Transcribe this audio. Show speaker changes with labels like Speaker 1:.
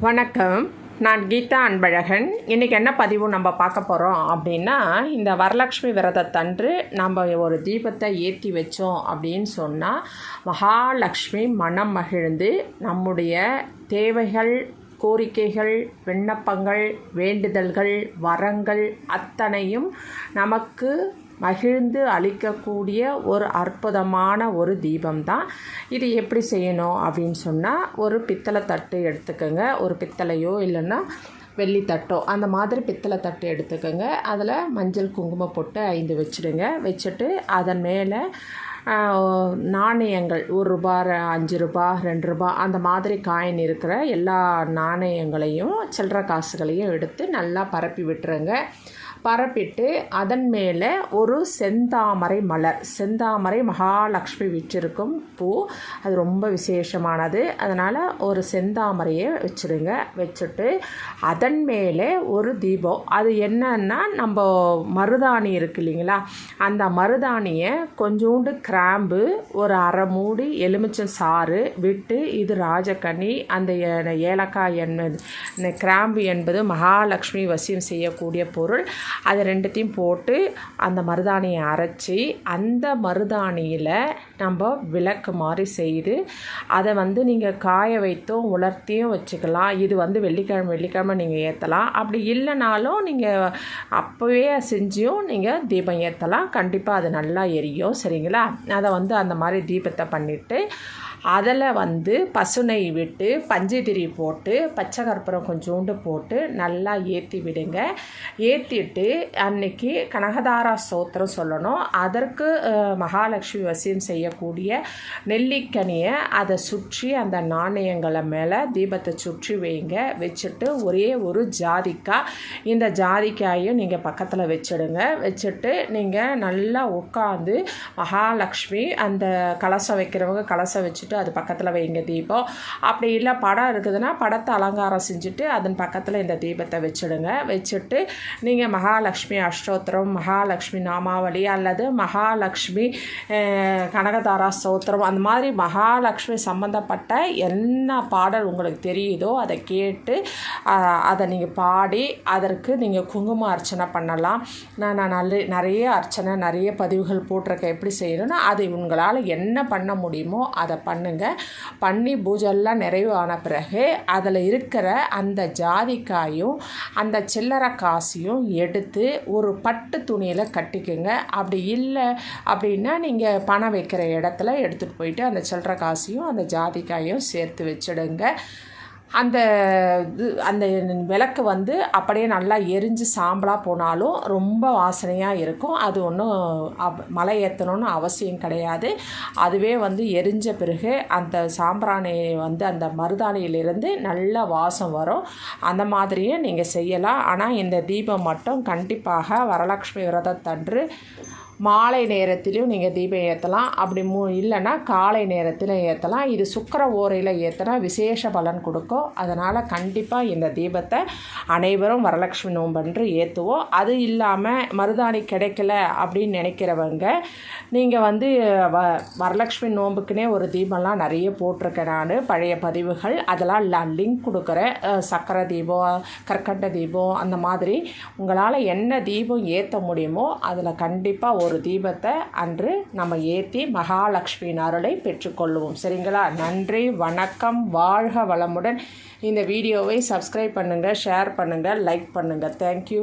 Speaker 1: வணக்கம். நான் கீதா அன்பழகன். இன்றைக்கி என்ன பதிவு நம்ம பார்க்க போகிறோம் அப்படின்னா, இந்த வரலட்சுமி விரதத்தன்று நம்ம ஒரு தீபத்தை ஏற்றி வச்சோம் அப்படின்னு சொன்னால் மகாலட்சுமி மனம் மகிழ்ந்து நம்முடைய தேவைகள், கோரிக்கைகள், விண்ணப்பங்கள், வேண்டுதல்கள், வரங்கள் அத்தனையும் நமக்கு மகிழ்ந்து அளிக்கக்கூடிய ஒரு அற்புதமான ஒரு தீபம்தான். இது எப்படி செய்யணும் அப்படின்னு சொன்னால், ஒரு பித்தளை தட்டு எடுத்துக்கோங்க. ஒரு பித்தளையோ இல்லைன்னா வெள்ளி தட்டோ அந்த மாதிரி பித்தளை தட்டு எடுத்துக்கோங்க. அதில் மஞ்சள் குங்குமம் போட்டு 5 வச்சுடுங்க. வச்சுட்டு அதன் மேலே நாணயங்கள் ₹1, ₹5, ₹2 அந்த மாதிரி காயின் இருக்கிற எல்லா நாணயங்களையும் சில்லற காசுகளையும் எடுத்து நல்லா பரப்பி விட்டுருங்க. பரப்பிட்டு அதன் மேலே ஒரு செந்தாமரை மலர், செந்தாமரை மகாலட்சுமி விற்றிருக்கும் பூ, அது ரொம்ப விசேஷமானது. அதனால் ஒரு செந்தாமரையை வச்சுடுங்க. வச்சுட்டு அதன் மேலே ஒரு தீபம். அது என்னன்னா, நம்ம மருதாணி இருக்கு இல்லைங்களா, அந்த மருதாணியை கொஞ்சோண்டு கிராம்பு, ஒரு அரை மூடி எலுமிச்சம் சாறு விட்டு, இது ராஜக்கனி, அந்த ஏலக்காய் என்பது, கிராம்பு என்பது மகாலட்சுமி வசியம் செய்யக்கூடிய பொருள். அது ரெண்டுத்தையும் போட்டு அந்த மருதாணியை அரைச்சி, அந்த மருதாணியில் நம்ம விளக்கு மாதிரி செய்து அதை நீங்கள் காய வைத்தும் உலர்த்தியும் வச்சுக்கலாம். இது வெள்ளிக்கிழமை நீங்கள் ஏற்றலாம். அப்படி இல்லைனாலும் நீங்கள் அப்போவே செஞ்சியும் நீங்கள் தீபம் ஏற்றலாம். கண்டிப்பாக அது நல்லா எரியும். சரிங்களா? அதை அந்த மாதிரி தீபத்தை பண்ணிவிட்டு அதில் பசுனை விட்டு பஞ்சதிரி போட்டு பச்சை கற்பூரம் கொஞ்சோண்டு போட்டு நல்லா ஏற்றி விடுங்க. ஏற்றிட்டு அன்னைக்கு கனகதாரா ஸ்தோத்திரம் சொல்லணும். அதற்கு மகாலட்சுமி வசியம் செய்யக்கூடிய நெல்லிக்கனியை அதை சுற்றி அந்த நாணயங்களை மேலே தீபத்தை சுற்றி வைங்க. வச்சுட்டு ஒரே ஒரு ஜாதிக்காய், இந்த ஜாதிக்காயும் நீங்கள் பக்கத்தில் வச்சுடுங்க. வச்சுட்டு நீங்கள் நல்லா உட்காந்து மகாலட்சுமி அந்த கலசம் வைக்கிறவங்க கலசம் வச்சுட்டு அது பக்கத்தில் வைங்க தீபம். அப்படி இல்லை படம் இருக்குதுன்னா படத்தை அலங்காரம் செஞ்சுட்டு அதன் பக்கத்தில் இந்த தீபத்தை வச்சுடுங்க. வச்சுட்டு நீங்கள் மகாலட்சுமி அஷ்டோத்திரம், மகாலட்சுமி நாமாவளி அல்லது மகாலட்சுமி கனகதாரா ஸ்தோத்திரம், அந்த மாதிரி மகாலட்சுமி சம்மந்தப்பட்ட என்ன பாடல் உங்களுக்கு தெரியுதோ அதை கேட்டு அதை நீங்கள் பாடி அதற்கு நீங்கள் குங்கும அர்ச்சனை பண்ணலாம். நான் நிறைய அர்ச்சனை, நிறைய பதிவுகள் போட்டிருக்கேன் எப்படி செய்யணும்னு. அது உங்களால் என்ன பண்ண முடியுமோ அதை பண்ணி பூஜைலாம் நிறைவான பிறகு அதில் இருக்கிற அந்த ஜாதிக்காயும் அந்த சில்லறை காசையும் எடுத்து ஒரு பட்டு துணியில் கட்டிக்குங்க. அப்படி இல்லை அப்படின்னா நீங்கள் பணம் வைக்கிற இடத்துல எடுத்துகிட்டு போயிட்டு அந்த சில்லறை காசையும் அந்த ஜாதிக்காயும் சேர்த்து வச்சுடுங்க. அந்த விளக்கு அப்படியே நல்லா எரிஞ்சு சாம்பலாக போனாலும் ரொம்ப வாசனையாக இருக்கும். அது ஒன்றும் மலை ஏற்றணும்னு அவசியம் கிடையாது. அதுவே எரிஞ்ச பிறகு அந்த சாம்பிராணி அந்த மருதாணியிலிருந்து நல்ல வாசம் வரும். அந்த மாதிரியே நீங்கள் செய்யலாம். ஆனால் இந்த தீபம் மட்டும் கண்டிப்பாக வரலட்சுமி விரதத்தன்று மாலை நேரத்திலையும் நீங்கள் தீபம் ஏற்றலாம். அப்படி இல்லைன்னா காலை நேரத்தில் ஏற்றலாம். இது சுக்கிர ஓரையில் ஏற்றினா விசேஷ பலன் கொடுக்கும். அதனால் கண்டிப்பாக இந்த தீபத்தை அனைவரும் வரலட்சுமி நோன்பன்று ஏற்றுவோம். அது இல்லாமல் மருதாணி கிடைக்கல அப்படின்னு நினைக்கிறவங்க நீங்கள் வரலட்சுமி நோன்புக்குனே ஒரு தீபம்லாம் நிறைய போட்டிருக்கேன் நான், பழைய பதிவுகள். அதெல்லாம் லிங்க் கொடுக்குறேன். சக்கரை தீபம், கற்கண்ட தீபம், அந்த மாதிரி உங்களால் என்ன தீபம் ஏற்ற முடியுமோ அதில் கண்டிப்பாக ஒரு தீபத்தை அன்று நம்ம ஏற்றி மகாலட்சுமியின் அருளை பெற்றுக்கொள்வோம். சரிங்களா? நன்றி, வணக்கம், வாழ்க வளமுடன். இந்த வீடியோவை சப்ஸ்கிரைப் பண்ணுங்கள், ஷேர் பண்ணுங்கள், லைக் பண்ணுங்கள். தேங்க்யூ.